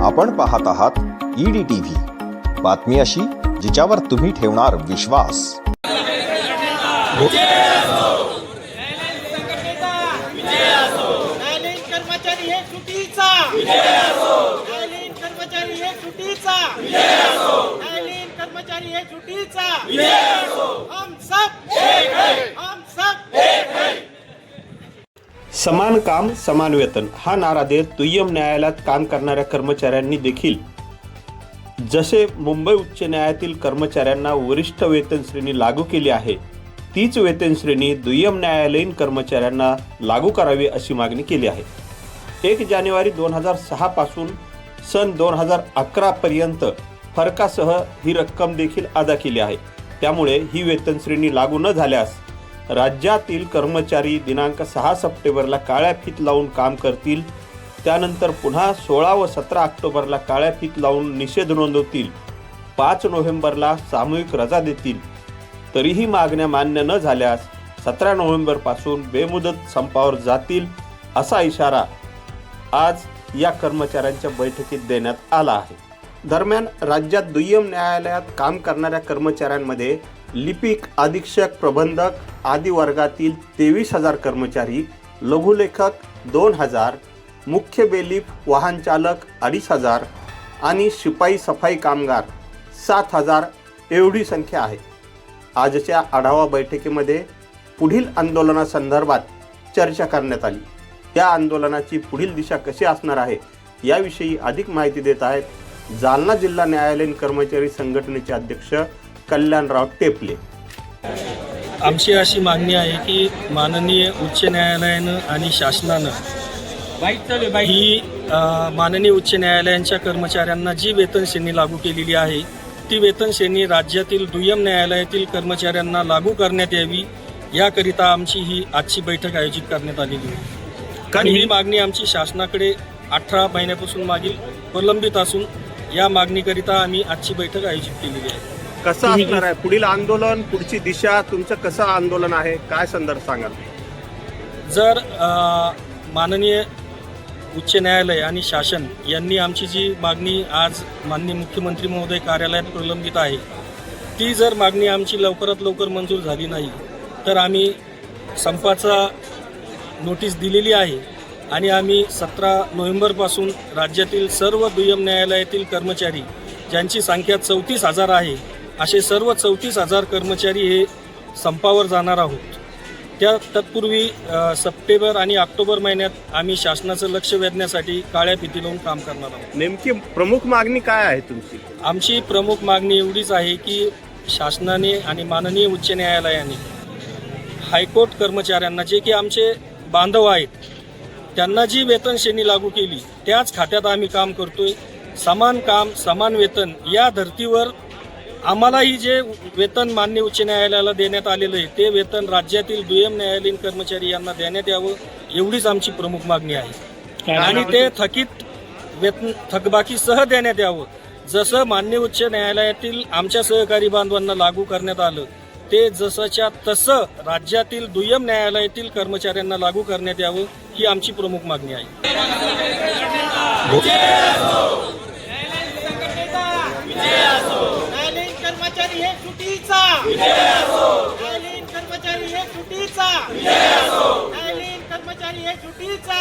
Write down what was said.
आपण पाहत आहात EDTV, बातमी अशी जिच्यावर तुम्ही ठेवणार विश्वास। कर्मचारी हे सुटीचा कर्मचारी हे सुटीचा कर्मचारी हे सुटीचा हम सब एक है। समान काम समान वेतन हा नारा देत दुय्यम न्यायालयात काम करणाऱ्या कर्मचाऱ्यांनी देखील जसे मुंबई उच्च न्यायालयातील कर्मचाऱ्यांना वरिष्ठ वेतन श्रेणी लागू केली आहे, तीच वेतन श्रेणी दुय्यम न्यायालयीन कर्मचाऱ्यांना लागू करावी अशी मागणी केली आहे। 1 जानेवारी 2006 पासून सन 2011 पर्यंत फरकासह ही रक्कम देखील अदा केली आहे। त्यामुळे ही वेतन श्रेणी लागू न झाल्यास राज्यातील कर्मचारी दिनांक 6 सप्टेंबरला काळ्या फीत लावून काम करतील, त्यानंतर पुन्हा 16 व 17 ऑक्टोबरला काळ्या फीत लावून निषेध नोंदवतील, 5 नोव्हेंबरला सामूहिक रजा देतील। तरीही मागण्या मान्य न झाल्यास 17 नोव्हेंबरपासून बेमुदत संपावर जातील असा इशारा आज या कर्मचाऱ्यांच्या बैठकीत देण्यात आला आहे। दरम्यान राज्यात दुय्यम न्यायालयात काम करणाऱ्या कर्मचाऱ्यांमध्ये लिपिक, अधीक्षक, प्रबंधक आदी वर्गातील 23,000 कर्मचारी, लघुलेखक 2,000, मुख्य बेलीफ, वाहन चालक 2,500 आणि शिपाई सफाई कामगार 7,000 एवढी संख्या आहे। आजच्या आढावा बैठकीमध्ये पुढील आंदोलनासंदर्भात चर्चा करण्यात आली। या आंदोलनाची पुढील दिशा कशी असणार आहे याविषयी अधिक माहिती देत आहेत जालना जिल्हा न्यायालयीन कर्मचारी संघटनेचे अध्यक्ष कल्याणराव टेपले। आमची अशी मागणी आहे की माननीय उच्च न्यायालयानं आणि शासनानं ही माननीय उच्च न्यायालयांच्या कर्मचाऱ्यांना जी वेतन श्रेणी लागू केलेली आहे ती वेतन श्रेणी राज्यातील दुय्यम न्यायालयातील कर्मचाऱ्यांना लागू करण्यात यावी, याकरिता आमची ही आजची बैठक आयोजित करण्यात आलेली आहे। कारण ही मागणी आमची शासनाकडे 18 महिन्यापासून मागील प्रलंबित असून या मागणीकरिता आम्ही आजची बैठक आयोजित केलेली आहे। कसं असणार आहे पुढील आंदोलन, पुढची दिशा, तुमचं कसं आंदोलन आहे, काय संदर्भ सांगाल? जर माननीय उच्च न्यायालय आणि शासन यांनी आमची जी मागणी आज माननीय मुख्यमंत्री महोदय कार्यालयात प्रलंबित आहे ती जर मागणी आमची लवकरात लवकर मंजूर झाली नाही तर आम्ही संपाचा नोटीस दिलेली आहे आणि आम्ही 17 नोव्हेंबरपासून राज्यातील सर्व दुय्यम न्यायालयातील कर्मचारी ज्यांची संख्या 34,000 आहे असे सर्व 34,000 कर्मचारी हे संपावर जाणार आहोत। तत्पूर्वी सप्टेंबर आणि ऑक्टोबर महिन्यात आम्ही शासनाचं लक्ष वेधण्यासाठी काळ्या फिती लावून काम करणार आहोत। नेमकी प्रमुख मागणी काय आहे तुमची? आमची प्रमुख मागणी एवढीच आहे की शासनाने आणि माननीय उच्च न्यायालयाने हायकोर्ट कर्मचाऱ्यांना जे की आमचे बांधव आहेत त्यांना जी वेतन श्रेणी लागू केली त्याच खात्यात आम्ही काम करतोय। समान काम समान वेतन या धर्तीवर आम्हालाही जे वेतन मान्य उच्च न्यायालयाला देण्यात आलेलं आहे ते वेतन राज्यातील दुय्यम न्यायालयीन कर्मचारी यांना देण्यात यावं एवढीच आमची प्रमुख मागणी आहे। आणि ते थकीत वेतन थकबाकीसह देण्यात यावं, जसं मान्य उच्च न्यायालयातील आमच्या सहकारी बांधवांना लागू करण्यात आलं ते जसंच्या तसं राज्यातील दुय्यम न्यायालयातील कर्मचाऱ्यांना लागू करण्यात यावं ही आमची प्रमुख मागणी आहे। कर्मचारी हे सुटीचा कर्मचारी हे सुटीचा कर्मचारी हे सुटीचा